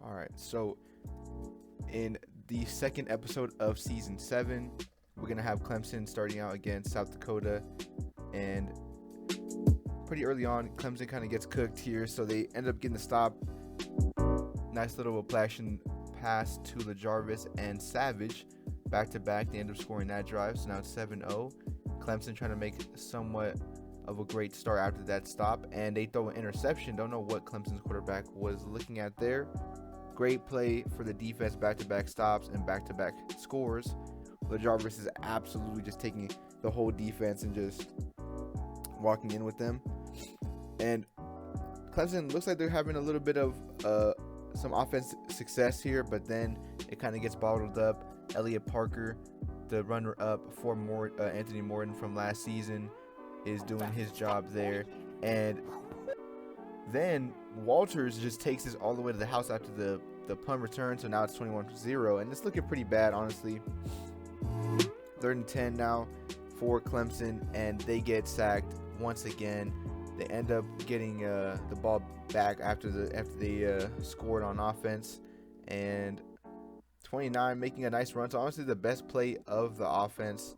All right, so in the second episode of season 7, we're gonna have Clemson starting out against South Dakota, and pretty early on, Clemson kind of gets cooked here, so they end up getting the stop. Nice little play action pass to LaJarvis and Savage, back to back. They end up scoring that drive, so now it's 7-0. Clemson trying to make somewhat of a great start after that stop, and they throw an interception. Don't know what Clemson's quarterback was looking at there. Great play for the defense, back-to-back stops and back-to-back scores. LaJarvis is absolutely just taking the whole defense and just walking in with them. And Clemson looks like they're having a little bit of some offense success here, but then it kind of gets bottled up. Elliott Parker, the runner-up for Anthony Morton from last season, is doing his job there. And then Walters just takes this all the way to the house after the punt return, so now it's 21-0, and it's looking pretty bad, honestly. 3rd and 10 now for Clemson, and they get once again. They end up getting the ball back after they scored on offense, and 29 making a nice run. So honestly, the best play of the offense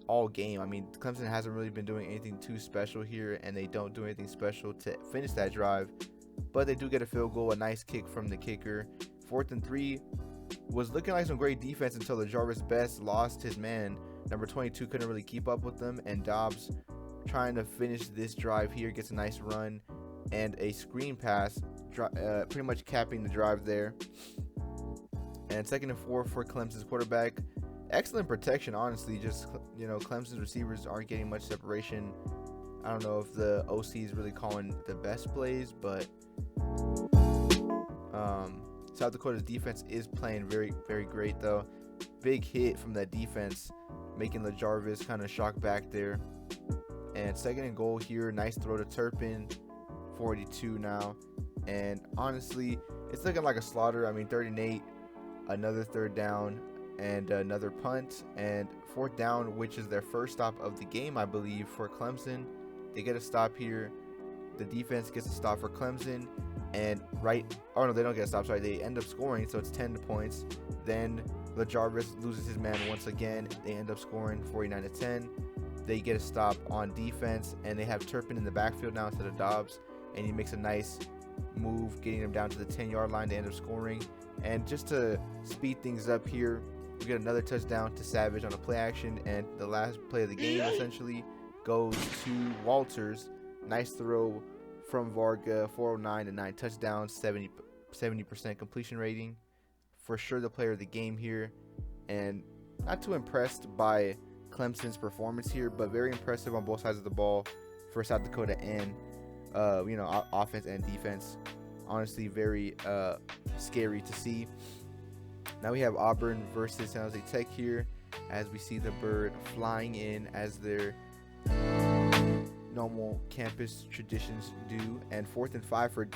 all game. I mean, Clemson hasn't really been doing anything too special here, and they don't do anything special to finish that drive, but they do get a field goal, a nice kick from the kicker. 4th and 3 was looking like some great defense until the Jarvis Best lost his man. Number 22 couldn't really keep up with them, and Dobbs, trying to finish this drive here, gets a nice run and a screen pass, pretty much capping the drive there. And 2nd and 4 for Clemson's quarterback. Excellent protection, honestly. Just, Clemson's receivers aren't getting much separation. I don't know if the OC is really calling the best plays, but South Dakota's defense is playing very, very great, though. Big hit from that defense, making LaJarvis kind of shock back there. And 2nd and goal here. Nice throw to Turpin. 42 now. And honestly, it's looking like a slaughter. I mean, 3rd and 8, another 3rd down, and another punt, and 4th down, which is their first stop of the game, I believe, for Clemson. They get a stop here. The defense gets a stop for Clemson, and they don't get a stop, sorry, they end up scoring, so it's 10 points. Then LaJarvis loses his man once again. They end up scoring 49-10. They get a stop on defense, and they have Turpin in the backfield now instead of Dobbs, and he makes a nice move, getting them down to the 10-yard line. They end up scoring. And just to speed things up here, we get another touchdown to Savage on a play action, and the last play of the game essentially goes to Walters. Nice throw from Varga, 409 and 9 touchdowns, 70% completion rating. For sure the player of the game here, and not too impressed by Clemson's performance here, but very impressive on both sides of the ball for South Dakota and offense and defense. Honestly, very scary to see. Now we have Auburn versus San Jose Tech here, as we see the bird flying in as their normal campus traditions do. And 4th and 5 for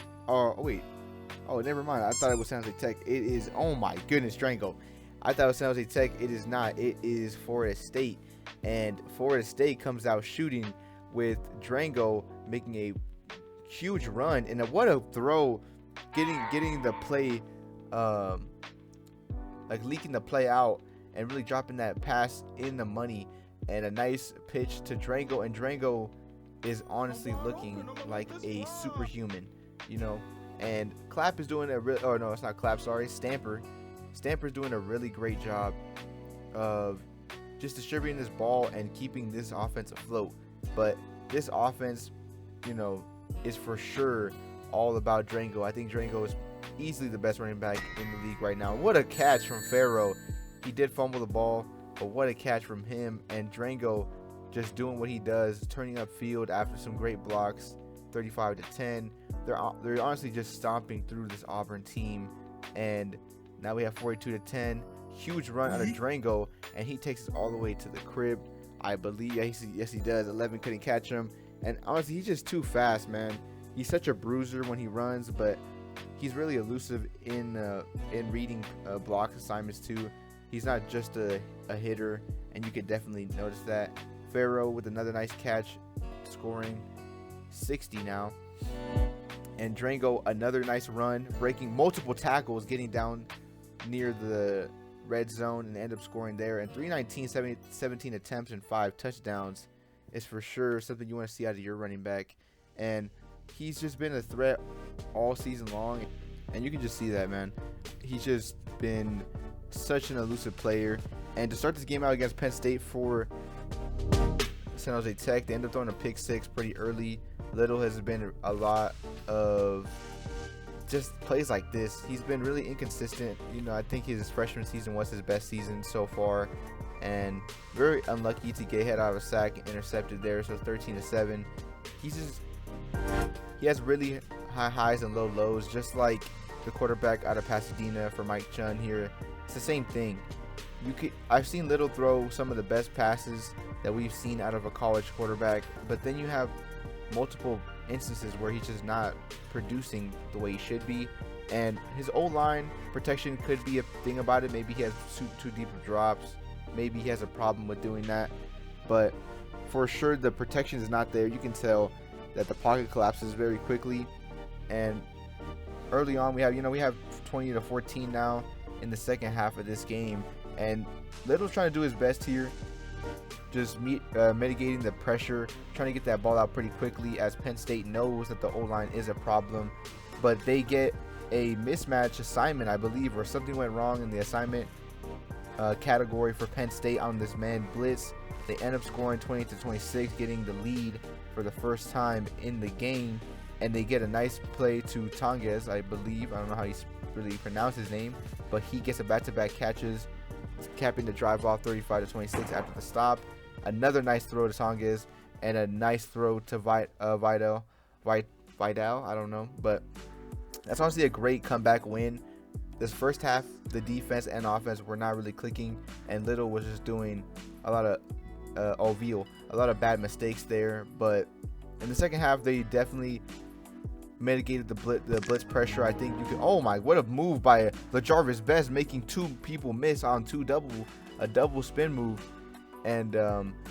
never mind, I thought it was San Jose Tech. It is, oh my goodness, Drango, I thought it was San Jose Tech. It is not. It is Florida State, and Florida State comes out shooting with Drango making a huge run, and what a throw, getting the play, leaking the play out and really dropping that pass in the money, and a nice pitch to Drango, and Drango is honestly looking like a superhuman, and Clapp is doing Stamper's doing a really great job of just distributing this ball and keeping this offense afloat. But this offense, is for sure all about Drango. I think Drango is easily the best running back in the league right now. What a catch from Farrow. He did fumble the ball, but what a catch from him. And Drango just doing what he does, turning up field after some great blocks, 35-10. They're honestly just stomping through this Auburn team. And now we have 42-10. Huge run out of Drango, and he takes us all the way to the crib, I believe. Yes, he does. 11 couldn't catch him. And honestly, he's just too fast, man. He's such a bruiser when he runs, but he's really elusive in reading block assignments too. He's not just a hitter, and you can definitely notice that. Farrow with another nice catch, scoring 60 now. And Drango, another nice run, breaking multiple tackles, getting down near the red zone, and end up scoring there. And 319, 17 attempts and 5 touchdowns is for sure something you want to see out of your running back. And he's just been a threat all season long, and you can just see that, man. He's just been such an elusive player. And to start this game out against Penn State for San Jose Tech, they end up throwing a pick 6 pretty early. Little has been a lot of just plays like this. He's been really inconsistent. You know, I think his freshman season was his best season so far, and very unlucky to get hit out of a sack, intercepted there. So 13-7. He has really high highs and low lows, just like the quarterback out of Pasadena for Mike Chun here. It's the same thing. I've seen Little throw some of the best passes that we've seen out of a college quarterback, but then you have multiple instances where he's just not producing the way he should be. And his O-line protection could be a thing about it. Maybe he has too deep of drops. Maybe he has a problem with doing that. But for sure, the protection is not there. You can tell that the pocket collapses very quickly. And early on, we have 20-14 now in the second half of this game. And Little's trying to do his best here, just mitigating the pressure, trying to get that ball out pretty quickly, as Penn State knows that the O-line is a problem. But they get a mismatch assignment, I believe, or something went wrong in the assignment category for Penn State on this man blitz. They end up scoring 20-26, getting the lead for the first time in the game. And they get a nice play to Tonges, I believe. I don't know how you really pronounce his name, but he gets a back-to-back catches, capping the drive off 35-26 after the stop. Another nice throw to Tonges, and a nice throw to Vidal. I don't know, but that's honestly a great comeback win. This first half, the defense and offense were not really clicking, and Little was just doing a lot of bad mistakes there. But in the second half, they definitely mitigated the blitz pressure. I think you could. Oh my! What a move by LaJarvis Best, making 2 people miss on a double spin move. And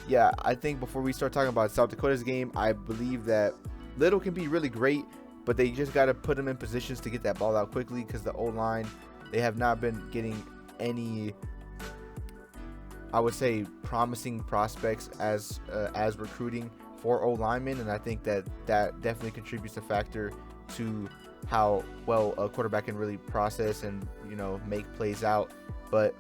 yeah, I think before we start talking about South Dakota's game, I believe that Little can be really great, but they just got to put him in positions to get that ball out quickly, because the O-line, they have not been getting any, I would say, promising prospects as recruiting for O-linemen, and I think that definitely contributes a factor to how well a quarterback can really process and make plays out. But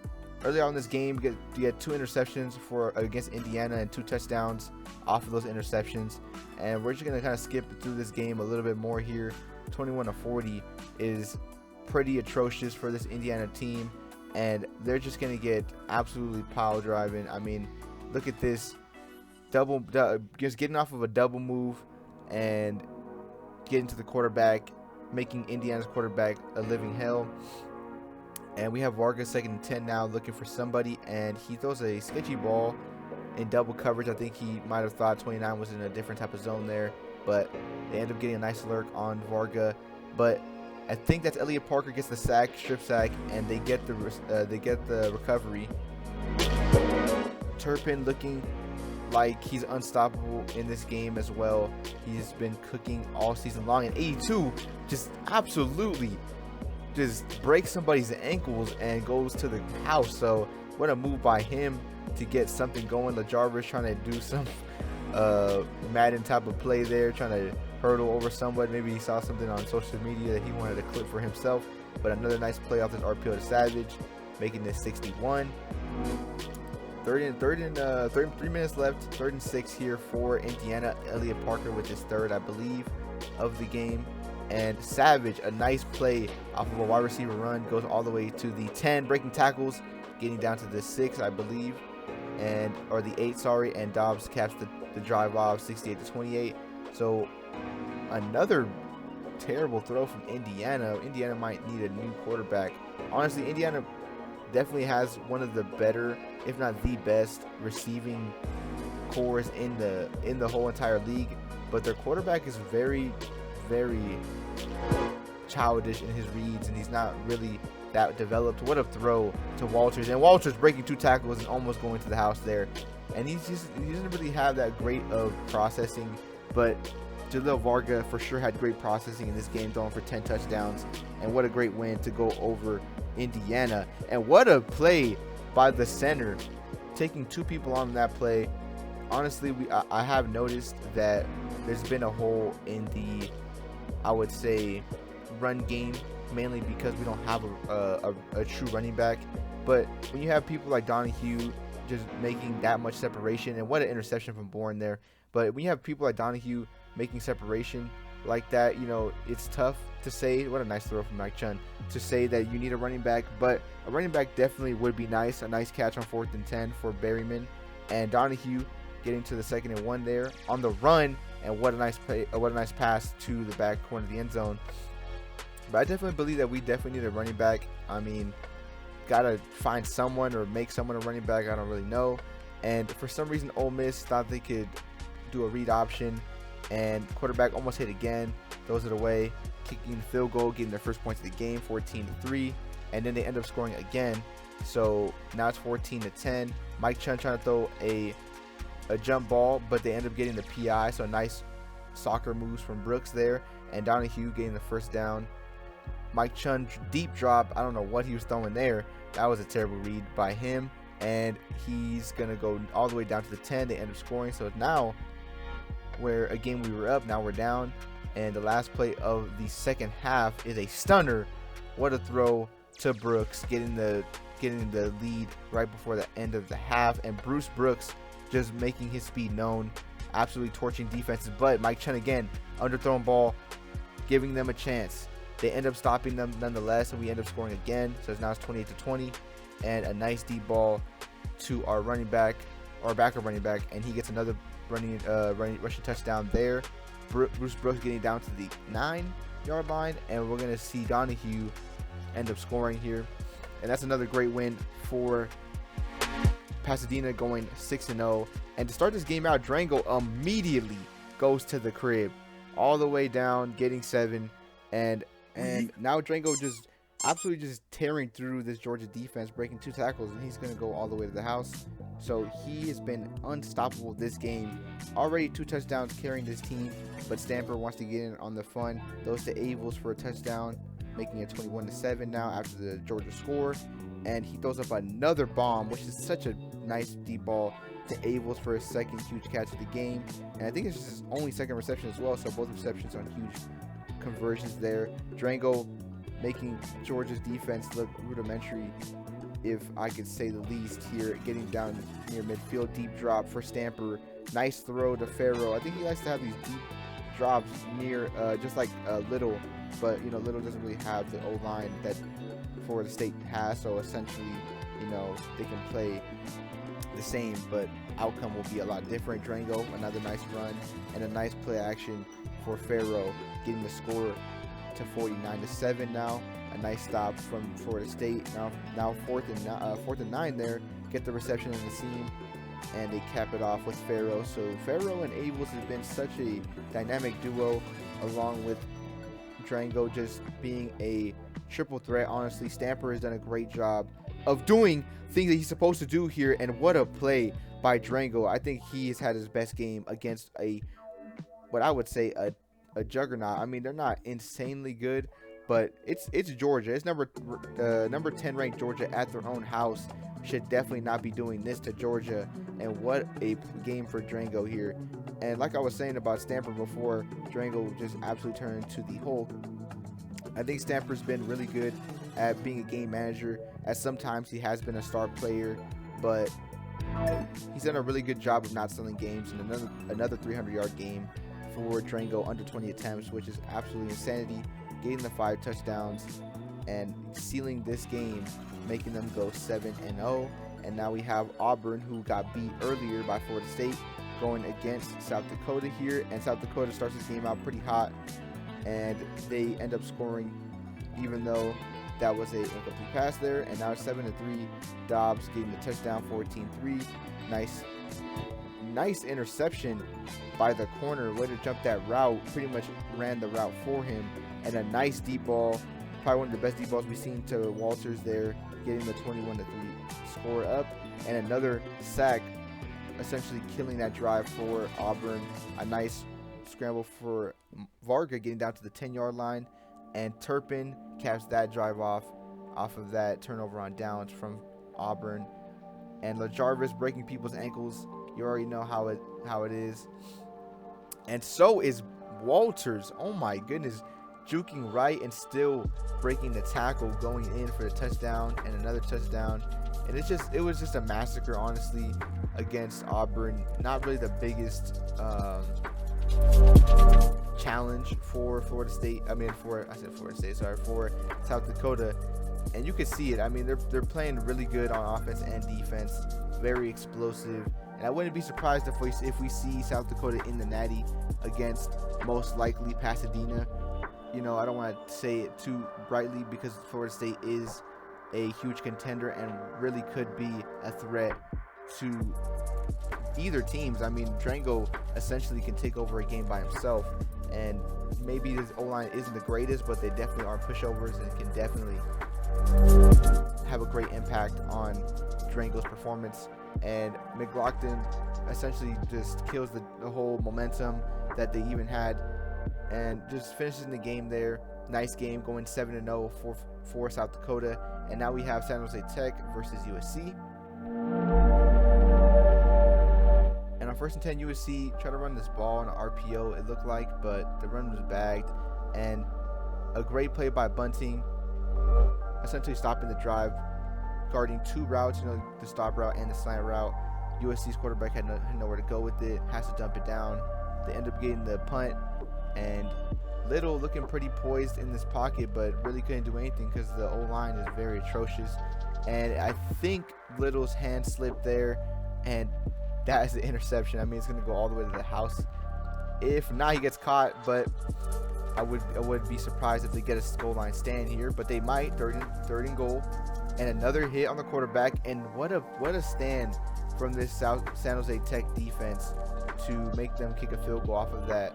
early on in this game, you get 2 interceptions against Indiana and 2 touchdowns off of those interceptions. And we're just going to kind of skip through this game a little bit more here. 21-40 is pretty atrocious for this Indiana team, and they're just going to get absolutely pile driving. I mean, look at this. Just getting off of a double move and getting to the quarterback, making Indiana's quarterback a living hell. And we have Vargas 2nd and 10 now, looking for somebody, and he throws a sketchy ball in double coverage. I think he might have thought 29 was in a different type of zone there, but they end up getting a nice lurk on Varga. But I think that's Elliott Parker gets the strip sack, and they get the recovery. Turpin looking like he's unstoppable in this game as well. He's been cooking all season long, and 82 just absolutely just breaks somebody's ankles and goes to the house. So what a move by him to get something going. LaJarvis trying to do some Madden type of play there, trying to hurdle over somebody. Maybe he saw something on social media that he wanted to clip for himself. But another nice play off this RPO to Savage, making this 61. 3 minutes left. 3rd and 6 here for Indiana. Elliott Parker with his 3rd, I believe, of the game. And Savage, a nice play off of a wide receiver run, goes all the way to the 10, breaking tackles, getting down to the 6, I believe, or the 8, sorry. And Dobbs caps the drive off, 68-28. So another terrible throw from Indiana. Indiana might need a new quarterback. Honestly, Indiana definitely has one of the better, if not the best, receiving cores in the whole entire league. But their quarterback is very, very childish in his reads, and he's not really that developed. What a throw to Walters, and Walters breaking 2 tackles and almost going to the house there. And he doesn't really have that great of processing, but Jalil Varga for sure had great processing in this game, throwing for 10 touchdowns. And what a great win to go over Indiana. And what a play by the center, taking 2 people on that play. Honestly, I have noticed that there's been a hole in the, I would say, run game, mainly because we don't have a true running back. But when you have people like Donahue just making that much separation, and what an interception from Bourne there. But when you have people like Donahue making separation like that, you know, it's tough to say. What a nice throw from Mike Chun, to say that you need a running back. But a running back definitely would be nice. A nice catch on 4th and 10 for Berryman, and Donahue getting to the 2nd and 1 there on the run. And what a nice play, what a nice pass to the back corner of the end zone. But I definitely believe that we definitely need a running back. I mean, gotta find someone or make someone a running back. I don't really know. And for some reason, Ole Miss thought they could do a read option, and quarterback almost hit again, throws it away, kicking the field goal, getting their first points of the game, 14-3, and then they end up scoring again. So now it's 14-10. Mike Chun trying to throw a jump ball, but they end up getting the PI. So nice soccer moves from Brooks there, and Donahue getting the first down. Mike Chun deep drop. I don't know what he was throwing there. That was a terrible read by him, and he's gonna go all the way down to the 10. They end up scoring. So now, where again we were up, now we're down, and the last play of the second half is a stunner. What a throw to Brooks, getting the lead right before the end of the half, and Bruce Brooks just making his speed known, absolutely torching defenses. But Mike Chun again, underthrown ball, giving them a chance. They end up stopping them nonetheless, and we end up scoring again. So now it's 28-20, and a nice deep ball to our running back, our backup running back, and he gets another rushing touchdown there. Bruce Brooks getting down to the 9-yard line, and we're gonna see Donahue end up scoring here, and that's another great win for Pasadena, going 6-0. And to start this game out, Drango immediately goes to the crib, all the way down, getting 7, and now Drango just absolutely just tearing through this Georgia defense, breaking 2 tackles, and he's going to go all the way to the house. So he has been unstoppable this game. Already 2 touchdowns carrying this team, but Stamper wants to get in on the fun. Throws to Avils for a touchdown, making it 21-7 now after the Georgia score. And he throws up another bomb, which is such a nice deep ball to Avils for his second huge catch of the game. And I think it's his only second reception as well, so both receptions on huge conversions there. Drango making Georgia's defense look rudimentary, if I could say the least here, getting down near midfield, deep drop for Stamper. Nice throw to Farrow. I think he likes to have these deep drops near just like Little, but you know, Little doesn't really have the O-line that Florida State has, so essentially, you know, they can play the same, but outcome will be a lot different. Drango, another nice run and a nice play action for Farrow, getting the score to 49-7 now. A nice stop from Florida State. Now fourth and 9 there. Get the reception in the seam, and they cap it off with Farrow. So Farrow and Avils has been such a dynamic duo, along with Drango just being a triple threat. Honestly, Stamper has done a great job of doing things that he's supposed to do here, and what a play by Drango. I think he has had his best game against what I would say a juggernaut. I mean, they're not insanely good, but it's Georgia. It's number 10 ranked Georgia at their own house. Should definitely not be doing this to Georgia. And what a game for Drango here. And like I was saying about Stamper before, Drango just absolutely turned to the Hulk. I think Stamper's been really good at being a game manager, as sometimes he has been a star player, but he's done a really good job of not selling games. And another 300-yard game for Drango, under 20 attempts, which is absolutely insanity, getting the 5 touchdowns and sealing this game, making them go 7-0. And now we have Auburn, who got beat earlier by Florida State, going against South Dakota here, and South Dakota starts this game out pretty hot, and they end up scoring, even though that was a incomplete pass there. And now it's 7-3. Dobbs getting the touchdown, 14-3. Nice interception by the corner. Way to jump that route. Pretty much ran the route for him. And a nice deep ball. Probably one of the best deep balls we've seen to Walters there, getting the 21-3 score up. And another sack, essentially killing that drive for Auburn. A nice scramble for Varga getting down to the 10-yard line, and Turpin caps that drive off of that turnover on downs from Auburn. And LaJarvis breaking people's ankles. You already know how it is. And so is Walters. Oh my goodness. Juking right and still breaking the tackle, going in for the touchdown and another touchdown. And it was just a massacre, honestly, against Auburn. Not really the biggest challenge for Florida State. For South Dakota. And you can see it. I mean, they're playing really good on offense and defense. Very explosive. And I wouldn't be surprised if we see South Dakota in the Natty against most likely Pasadena. I don't want to say it too brightly because Florida State is a huge contender and really could be a threat to either teams. I mean, Drango essentially can take over a game by himself, and maybe his O-line isn't the greatest, but they definitely are pushovers and can definitely have a great impact on Drango's performance. And McLaughlin essentially just kills the whole momentum that they even had and just finishes in the game there. Nice game, going 7-0 for South Dakota. And now we have San Jose Tech versus USC. And on 1st and 10, USC tried to run this ball on an RPO, it looked like, but the run was bagged. And a great play by Bunting, essentially stopping the drive, guarding two routes, the stop route and the slant route. USC's quarterback had nowhere to go with it, has to dump it down. They end up getting the punt, and Little looking pretty poised in this pocket, but really couldn't do anything because the O-line is very atrocious. And I think Little's hand slipped there, and that is the interception. I mean, it's going to go all the way to the house. If not, he gets caught, but I would be surprised if they get a goal line stand here, but they might. Third and goal, and another hit on the quarterback. And what a stand from this San Jose Tech defense to make them kick a field goal off of that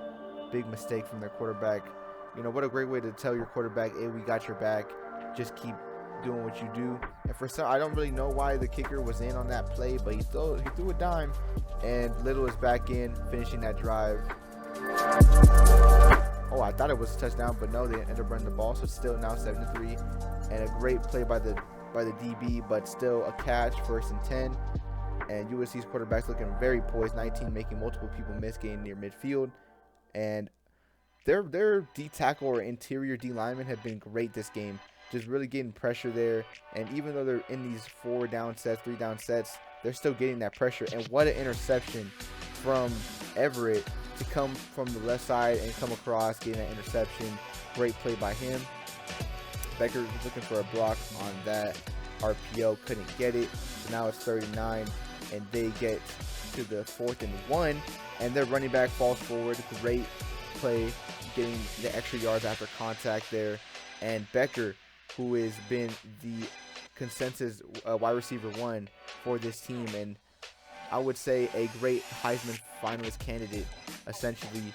big mistake from their quarterback. What a great way to tell your quarterback, hey, we got your back. Just keep doing what you do. And I don't really know why the kicker was in on that play, but he threw a dime, and Little is back in, finishing that drive. Oh, I thought it was a touchdown, but no, they ended up running the ball, so still now 7-3. And a great play by the DB, but still a catch, 1st and 10. And USC's quarterback's looking very poised, 19, making multiple people miss, getting near midfield. And their D tackle or interior D linemen have been great this game, just really getting pressure there. And even though they're in these 4-down sets, 3-down sets, they're still getting that pressure. And what an interception from Everett to come from the left side and come across, getting that interception. Great play by him. Becker was looking for a block on that RPO, couldn't get it. So now it's 39, and they get to the 4th and 1, and their running back falls forward. Great play, getting the extra yards after contact there. And Becker, who has been the consensus wide receiver 1 for this team, and I would say a great Heisman finalist candidate, essentially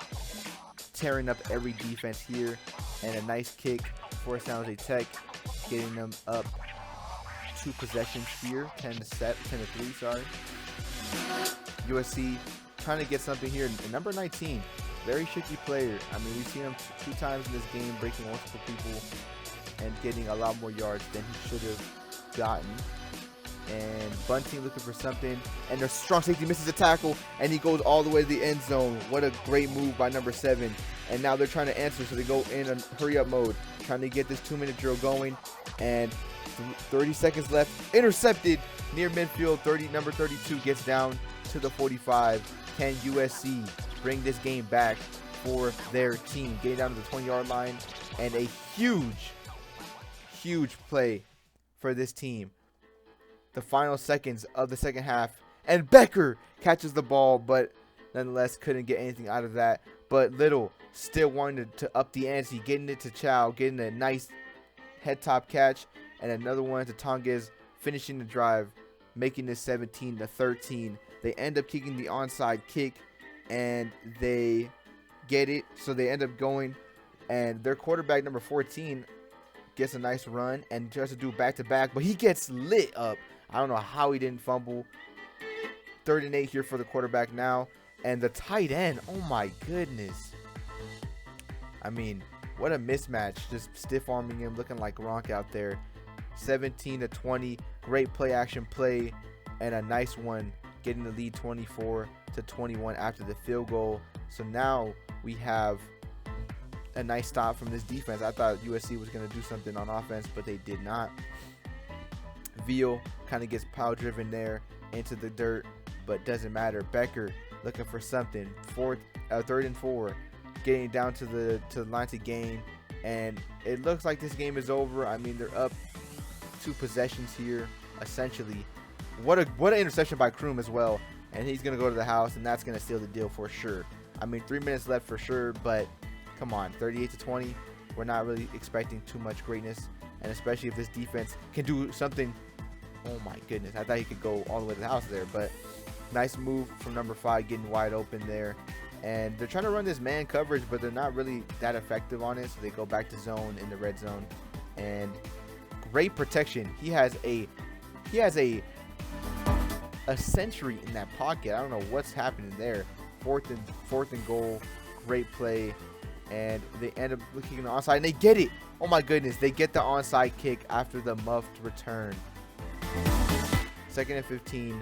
tearing up every defense here. And a nice kick for San Jose Tech, getting them up 2 possessions here, 10-3. USC trying to get something here. And number 19, very shaky player. I mean, we've seen him 2 times in this game, breaking multiple people and getting a lot more yards than he should have gotten. And Bunting looking for something, and their strong safety misses a tackle, and he goes all the way to the end zone. What a great move by number 7. And now they're trying to answer, so they go in a hurry-up mode, trying to get this 2-minute drill going. And 30 seconds left, intercepted near midfield. Number 32 gets down to the 45. Can USC bring this game back for their team? Getting down to the 20-yard line, and a huge play for this team. The final seconds of the second half, and Becker catches the ball, but nonetheless couldn't get anything out of that. But Little still wanted to up the ante, getting it to Chow, getting a nice head top catch, and another one to Tonges, finishing the drive, making this 17-13. They end up kicking the onside kick, and they get it, so they end up going, and their quarterback, number 14, gets a nice run and tries to do back-to-back, but he gets lit up. I don't know how he didn't fumble. 3rd and 8 here for the quarterback now, And the tight end, oh my goodness. I mean, what a mismatch. Just stiff arming him, looking like Gronk out there. 17-20, great play action play, and a nice one, getting the lead 24-21 after the field goal. So now we have a nice stop from this defense. I thought USC was going to do something on offense, but they did not. Veal kind of gets power driven there into the dirt, but doesn't matter. Becker looking for something. 3rd and 4, getting down to the line to gain, and it looks like this game is over. I mean, they're up 2 possessions here, essentially. What an interception by Kroom as well, and he's gonna go to the house, and that's gonna seal the deal for sure. I mean, 3 minutes left for sure, but come on, 38-20. We're not really expecting too much greatness, and especially if this defense can do something. Oh my goodness, I thought he could go all the way to the house there, but nice move from number 5, getting wide open there. And they're trying to run this man coverage, but they're not really that effective on it, so they go back to zone in the red zone. And great protection. He has a century in that pocket. I don't know what's happening there. 4th and goal, great play, and they end up kicking the onside, and they get it. Oh my goodness, they get the onside kick after the muffed return. 2nd and 15.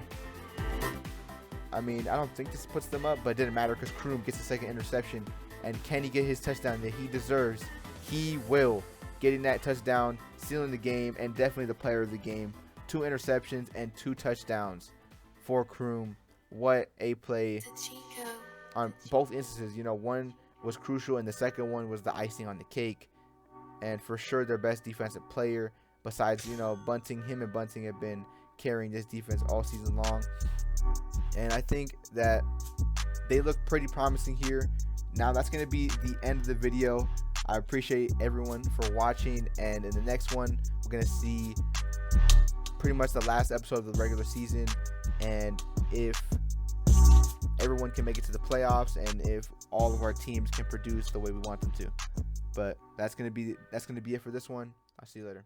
I mean, I don't think this puts them up, but it didn't matter because Kroom gets the 2nd interception. And can he get his touchdown that he deserves? He will. Getting that touchdown, sealing the game, and definitely the player of the game. 2 interceptions and 2 touchdowns for Kroom. What a play on both instances. You know, one was crucial, and the second one was the icing on the cake. And for sure, their best defensive player, besides, you know, Bunting. Him and Bunting have been carrying this defense all season long. And I think that they look pretty promising here. Now that's going to be the end of the video. I appreciate everyone for watching, and in the next one we're going to see pretty much the last episode of the regular season, and if everyone can make it to the playoffs, and if all of our teams can produce the way we want them to. But that's going to be it for this one. I'll see you later.